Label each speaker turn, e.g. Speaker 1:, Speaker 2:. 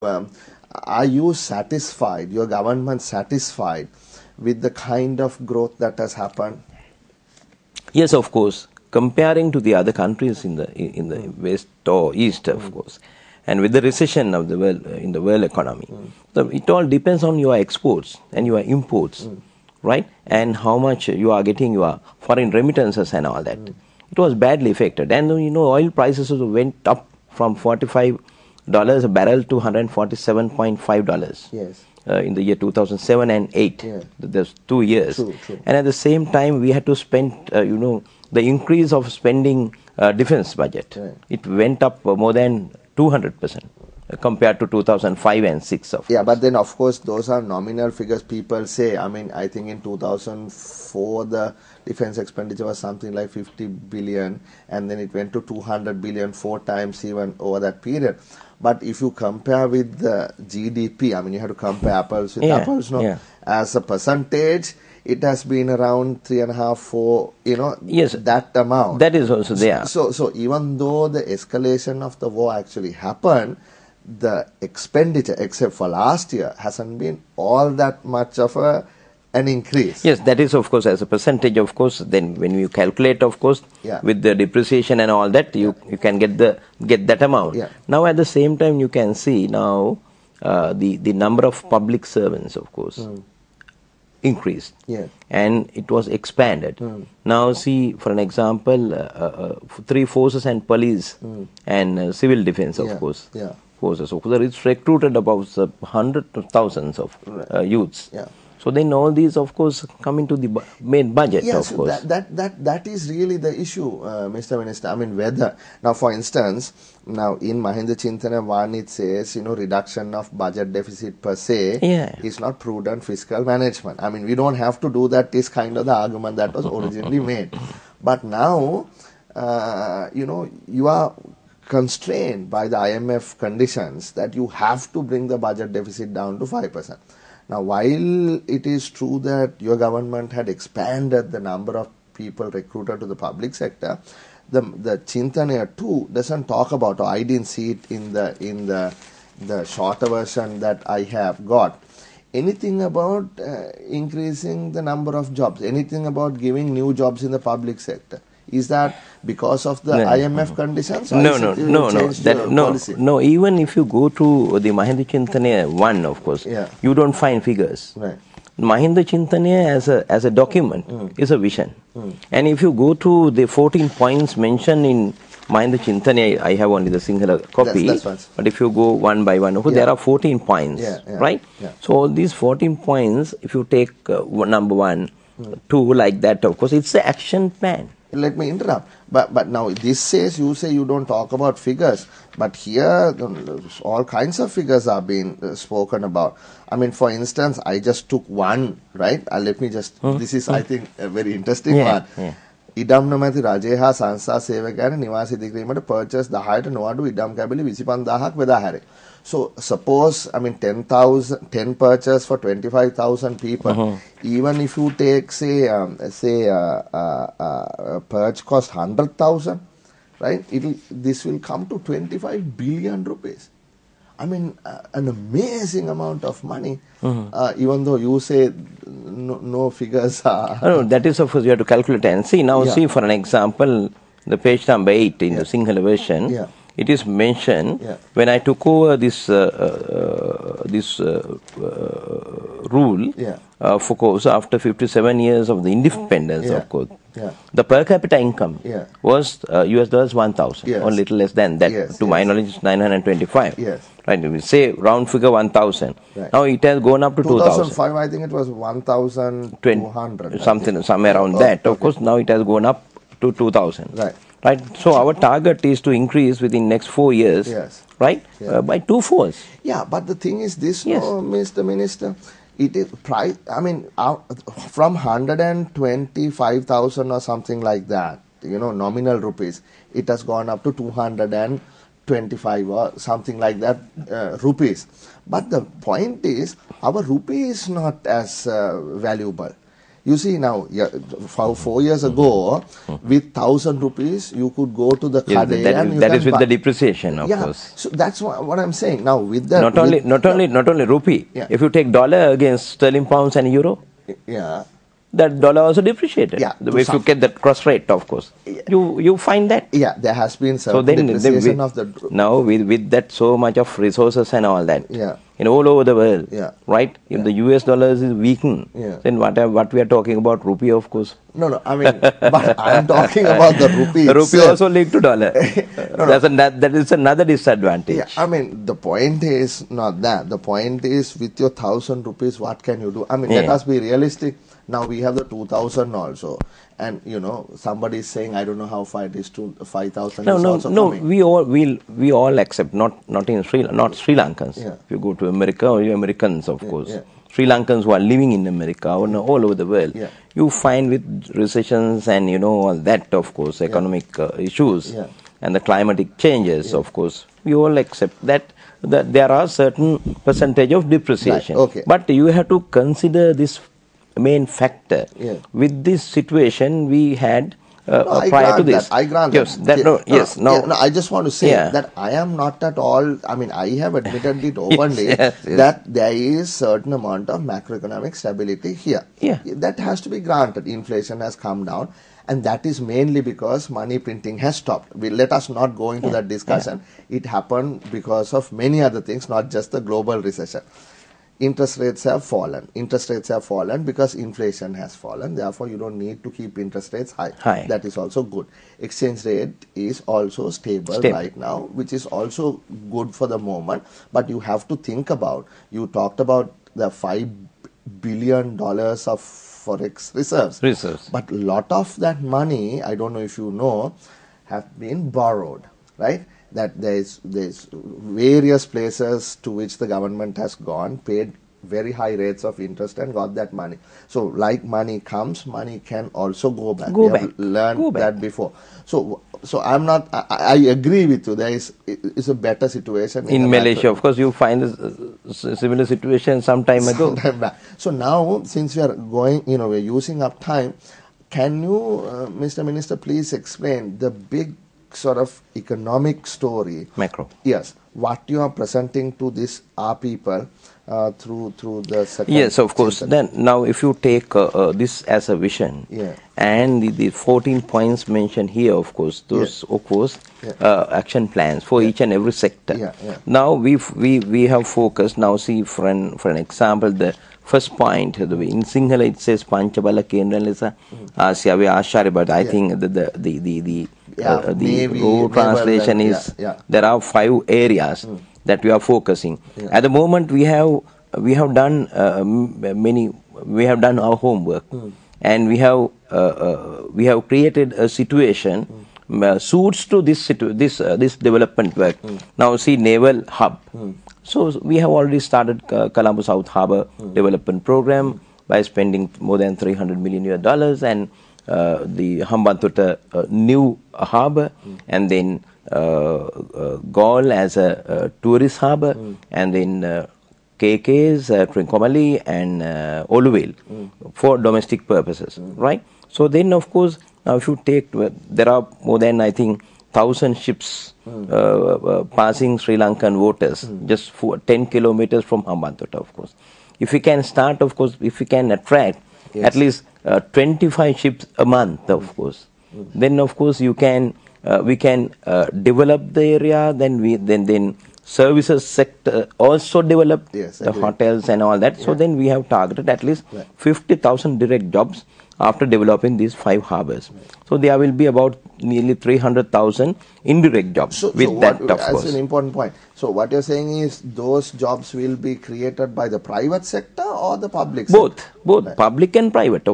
Speaker 1: are you satisfied, your government satisfied with the kind of growth that has happened?
Speaker 2: Yes, of course. Comparing to the other countries in the West or East, of course, and with the recession of the world in the world economy, so it all depends on your exports and your imports, right? And how much you are getting your foreign remittances and all that. It was badly affected, and oil prices also went up from $45 a barrel to $147.5.
Speaker 1: Yes.
Speaker 2: In the year 2007 and 8.
Speaker 1: Yeah.
Speaker 2: There's 2 years.
Speaker 1: True.
Speaker 2: And at the same time, we had to spend, the increase of spending defense budget.
Speaker 1: Right.
Speaker 2: It went up more than 200% compared to 2005 and 6.
Speaker 1: Yeah, but then of course those are nominal figures. People say, I think in 2004 the defense expenditure was something like 50 billion and then it went to 200 billion 4 times even over that period. But if you compare with the GDP, you have to compare apples with apples, as a percentage, it has been around 3.5, 4,
Speaker 2: yes,
Speaker 1: that amount.
Speaker 2: That is also there.
Speaker 1: So even though the escalation of the war actually happened, the expenditure, except for last year, hasn't been all that much of an increase.
Speaker 2: Yes, that is of course as a percentage, of course. Then when you calculate, of course, with the depreciation and all that, you can get that amount.
Speaker 1: Yeah.
Speaker 2: Now at the same time, you can see now the number of public servants, of course, increased.
Speaker 1: Yeah.
Speaker 2: And it was expanded. Now see, for an example, 3 forces and police and civil defense, of course.
Speaker 1: Yeah.
Speaker 2: Forces. So it's recruited about hundreds of thousands of youths.
Speaker 1: Yeah.
Speaker 2: So then all these, of course, come into the main budget, of course.
Speaker 1: That is really the issue, Mr. Minister. Whether, now for instance, now in Mahinda Chintana 1 it says, reduction of budget deficit per se is not prudent fiscal management. We don't have to do that, is kind of the argument that was originally made. But now, you are constrained by the IMF conditions that you have to bring the budget deficit down to 5%. Now, while it is true that your government had expanded the number of people recruited to the public sector, the Chintana 2 doesn't talk about, or I didn't see it in the shorter version that I have got, anything about increasing the number of jobs, anything about giving new jobs in the public sector. Is that because of the IMF conditions? Or
Speaker 2: No. Even if you go to the Mahinda Chintana 1, of course, you don't find figures.
Speaker 1: Right.
Speaker 2: Mahinda Chintana as a document is a vision. And if you go to the 14 points mentioned in Mahinda Chintana, I have only the single copy. But if you go one by one, there are 14 points, right?
Speaker 1: Yeah.
Speaker 2: So these 14 points, if you take number 1, 2, like that, of course, it's the action plan.
Speaker 1: Let me interrupt. But now this says, you say you don't talk about figures, but here all kinds of figures are being spoken about. For instance, I just took one, right? Let me just, this is I think a very interesting one. ඉඩම් නොමැති රජය හා සංස්ථා සේවකයන් නිවාස ඉදිකිරීමට purchase 10ට නොඅඩු ඉඩම් කැබලි 25000ක් බෙදා හැරේ. So suppose 10 purchase for 25,000 people. Even if you take say purchase cost 100,000, right? This will come to 25 billion rupees. An amazing amount of money. Even though you say no figures are.
Speaker 2: No, that is of course you have to calculate and see. Now see for an example, the page number 8 in the Sinhala version. It is mentioned when I took over this rule, of course, after 57 years of the independence, of course, the per capita income was US $1,000, or little less than that. To my knowledge, it's 925. Right, we say round figure 1,000. Now it has gone up to 2,000.
Speaker 1: 2005, I think it was 1,200.
Speaker 2: Somewhere around that. Of course, now it has gone up to 2,000. Right. So our target is to increase within next 4 years, right, by 2-fold.
Speaker 1: Yeah, but the thing is this, Mr. Minister, it is price. From 125,000 or something like that, nominal rupees, it has gone up to 225 or something like that rupees. But the point is, our rupee is not as valuable. You see now, 4 years ago, with 1,000 rupees, you could go to the
Speaker 2: yes,
Speaker 1: Kade
Speaker 2: that is with the depreciation, of course.
Speaker 1: So that's what I'm saying. Now with the
Speaker 2: not only rupee.
Speaker 1: Yeah.
Speaker 2: If you take dollar against sterling, pounds, and euro,
Speaker 1: yeah,
Speaker 2: that dollar also depreciated.
Speaker 1: Yeah,
Speaker 2: If you get that cross rate, of course, you find that.
Speaker 1: Yeah, there has been some depreciation of the.
Speaker 2: Now with that so much of resources and all that.
Speaker 1: Yeah.
Speaker 2: All over the world.
Speaker 1: Yeah.
Speaker 2: Right. If the US dollars is weakened, then what we are talking about rupee, of course.
Speaker 1: No, I mean, but I'm talking about the rupee.
Speaker 2: The rupee also linked to dollar. That is another disadvantage.
Speaker 1: Yeah, I mean, the point is not that. The point is, with your 1,000 rupees, what can you do? I mean, let us be realistic. Now we have the 2,000 also, and somebody is saying, I don't know how far it is to 5,000.
Speaker 2: No. We all accept. Not Sri Lankans.
Speaker 1: Yeah.
Speaker 2: If you go to America, or you Americans, of course.
Speaker 1: Yeah.
Speaker 2: Sri Lankans who are living in America or all over the world, you find with recessions and all that, of course, economic issues and the climatic changes, of course, we all accept that there are certain percentage of depreciation.
Speaker 1: Right. Okay.
Speaker 2: But you have to consider this main factor. With this situation we had prior to this.
Speaker 1: I grant that. I just want to say that I am not at all, I mean, I have admitted it openly that there is certain amount of macroeconomic stability here. That has to be granted. Inflation has come down, and that is mainly because money printing has stopped. Let us not go into that discussion. It happened because of many other things, not just the global recession. Interest rates have fallen. Interest rates have fallen because inflation has fallen. Therefore, you don't need to keep interest rates high. That is also good. Exchange rate is also stable right now, which is also good for the moment. But you have to think about, you talked about the $5 billion of forex reserves. But a lot of that money, I don't know if you know, have been borrowed, right? That there's various places to which the government has gone, paid very high rates of interest and got that money. So like money comes, money can also go back. We have learned that before. So I'm not, I agree with you. There is a better situation
Speaker 2: in Malaysia. Of course, you find a similar situation some time ago.
Speaker 1: So now, since we are going, we're using up time, can you, Mr. Minister, please explain the big sort of economic story,
Speaker 2: macro,
Speaker 1: what you are presenting to our people through the second.
Speaker 2: Yes, of course. Then now, if you take this as a vision, and the 14 points mentioned here, of course, those of course action plans for each and every sector. Now we have focused. Now see, for an example, the first point in Sinhala it says Panchabala Kendra lesa Asyawe Ashari, but I think the Navy, translation is there are 5 areas that we are focusing. At the moment we have done we have done our homework, and we have created a situation suits to this development work. Now see, naval hub. So we have already started Colombo South Harbour development program by spending more than $300 million, and the Hambantota new harbour, and then Gaul as a tourist harbour, and then KK's, Trincomalee and Oluvale for domestic purposes, right? So then, of course, now if you take, there are more than, I think, 1,000 ships passing Sri Lankan waters just for 10 kilometers from Hambantota, of course. If we can start, of course, if we can attract at least 25 ships a month, of course, then of course we can develop the area. Then services sector also develop, the hotels and all that. So then we have targeted at least 50,000 direct jobs after developing these 5 harbours. So there will be about nearly 300,000 indirect jobs that, of course.
Speaker 1: That's an important point. So what you're saying is those jobs will be created by the private sector or the public sector?
Speaker 2: Both public and private.